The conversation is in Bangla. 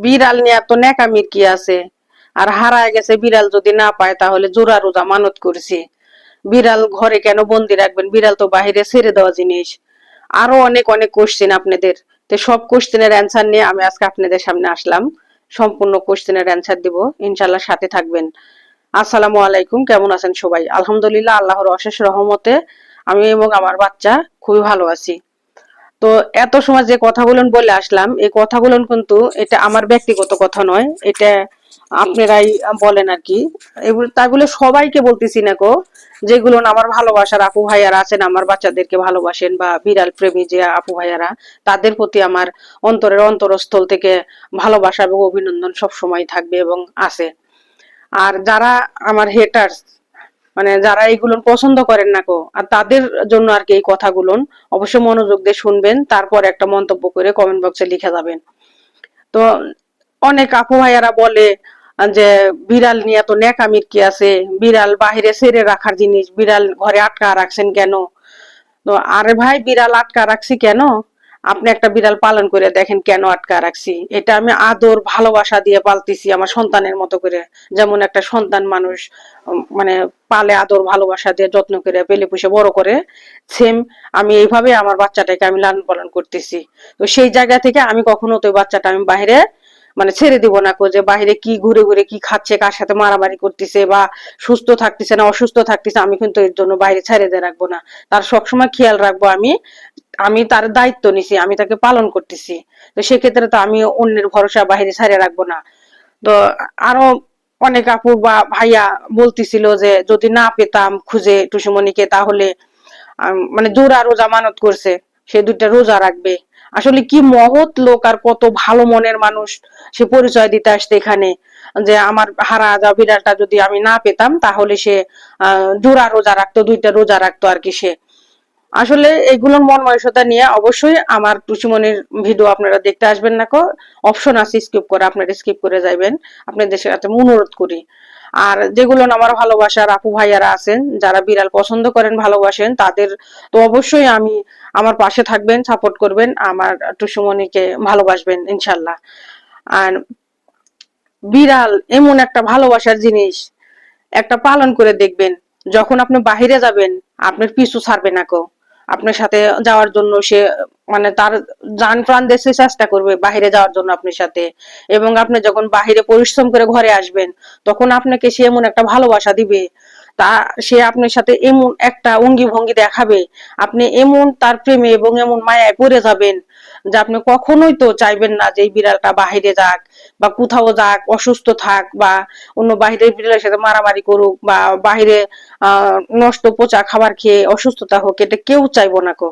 বিড়াল নিয়ে এত ন্যাকামির কি আছে? আর হারায় গেছে বিড়াল যদি না পায় তাহলে জোড়া রোজা মানত করছি। বিড়াল ঘরে কেন বন্দি রাখবেন? বিড়াল তো বাহিরে ছেড়ে দেওয়া জিনিস। আরো অনেক অনেক কোশ্চেন আপনাদের। তো সব কোশ্চেনের অ্যান্সার নিয়ে আমি আজকে আপনাদের সামনে আসলাম। সম্পূর্ণ কোশ্চেনের অ্যান্সার দিব, ইনশাল্লাহ সাথে থাকবেন। আসসালামু আলাইকুম, কেমন আছেন সবাই? আলহামদুলিল্লাহ, আল্লাহর অশেষ রহমতে আমি এবং আমার বাচ্চা খুবই ভালো আছি। তো এত সময় যে কথাগুলো বলে আসলাম, এই কথাগুলো কিন্তু এটা আমার ব্যক্তিগত কথা নয়, এটা আপনারাই বলেন আর কি। এগুলো তাগুলো সবাইকে বলতেছি না গো, যেগুলো আমার ভালোবাসার আপু ভাইয়ারা আছেন, আমার বাচ্চাদেরকে ভালোবাসেন বা বিড়াল প্রেমী যে আপু ভাইয়ারা, তাদের প্রতি আমার অন্তরের অন্তরস্থল থেকে ভালোবাসা এবং অভিনন্দন সব সময় থাকবে এবং আছে। আর যারা আমার হেটার্স, মানে যারা এইগুলো পছন্দ করেন না কো, আর তাদের জন্য আর কি এই কথাগুলো অবশ্যই মনোযোগ দিয়ে শুনবেন, তারপর একটা মন্তব্য করে কমেন্ট বক্সে লিখে যাবেন। তো অনেক আপু ভাইয়ারা বলে যে বিড়াল নিয়ে এত ন্যাকামির কি আছে? বিড়াল বাহিরে ছেড়ে রাখার জিনিস, বিড়াল ঘরে আটকা রাখছেন কেন? তো আরে ভাই, বিড়াল আটকা রাখছি কেন? আপনি একটা বিড়াল পালন করে দেখেন কেন আটকা রাখছি। এটা আমি আদর ভালোবাসা দিয়ে পালতেছি আমার সন্তানের মতো করে। যেমন একটা সন্তান মানুষ মানে পালে আদর ভালোবাসা দিয়ে যত্ন করে পেলে পুষে বড় করে, সেম আমি এইভাবে আমার বাচ্চাটাকে আমি লালন পালন করতেছি। তো সেই জায়গা থেকে আমি কখনো তো বাচ্চাটা আমি বাইরে মানে ছেড়ে দিব না যে বাহিরে কি ঘুরে ঘুরে কি খাচ্ছে, কার সাথে মারামারি করতেছে বা সুস্থ থাকতেছে না অসুস্থ থাকতেছে, আমি কিন্তু এর জন্য বাইরে ছেড়ে দিয়ে রাখবো না। তার সবসময় খেয়াল রাখবো আমি। আমি তার দায়িত্ব নিছি, আমি তাকে পালন করতেছি। তো সেক্ষেত্রে তো আমি অন্যের ভরসা বাইরে ছেড়ে রাখবো না। তো আরো অনেক আপু বা ভাইয়া বলতেছিল যে যদি না পেতাম খুঁজে টুসুমণিকে তাহলে মানে জোড়া রোজা মানত করছে, সে দুইটা রোজা রাখবে। আসলে কি মহৎ লোক আর কত ভালো মনের মানুষ সে পরিচয় দিতে আসছে এখানে, যে আমার হারা যাওয়া বিড়ালটা যদি আমি না পেতাম তাহলে সে জোড়া রোজা রাখতো, দুইটা রোজা রাখতো আর কি। সে আসলে এগুলোর মন মানসিকতা নিয়ে অবশ্যই আমার টুসুমনির ভিডিও আপনারা দেখতে আসবেন না কো, অপশন আছে স্কিপ করে, আপনারা স্কিপ করে যাবেন। আপনাদের সাথে অনুরোধ করি। আর যেগুলো আমার ভালোবাসার আপু ভাইয়ারা আছেন যারা বিড়াল পছন্দ করেন ভালোবাসেন, তাদের তো অবশ্যই আমি আমার পাশে থাকবেন, সাপোর্ট করবেন, আমার টুসুমনিকে ভালোবাসবেন ইনশাল্লাহ। আর বিড়াল এমন একটা ভালোবাসার জিনিস, একটা পালন করে দেখবেন, যখন আপনি বাহিরে যাবেন আপনার পিছু ছাড়বে না কেউ। আপনার সাথে যাওয়ার জন্য সে মানে তার জান প্রাণ দিয়ে সে চেষ্টা করবে বাহিরে যাওয়ার জন্য আপনার সাথে। এবং আপনি যখন বাহিরে পরিশ্রম করে ঘরে আসবেন, তখন আপনাকে সে এমন একটা ভালোবাসা দিবে, তা সে আপনার সাথে এমন একটা অঙ্গি ভঙ্গি দেখাবে, আপনি এমন তার প্রেমে এবং এমন মায়ায় পড়ে যাবেন যে আপনি কখনোই তো চাইবেন না যে এই বিড়ালটা বাহিরে যাক বা কোথাও যাক, অসুস্থ থাক বা অন্য বাহিরের বিড়ালের সাথে মারামারি করুক বা বাহিরে নষ্ট পচা খাবার খেয়ে অসুস্থতা হোক, এটা কেউ চাইবো না কো।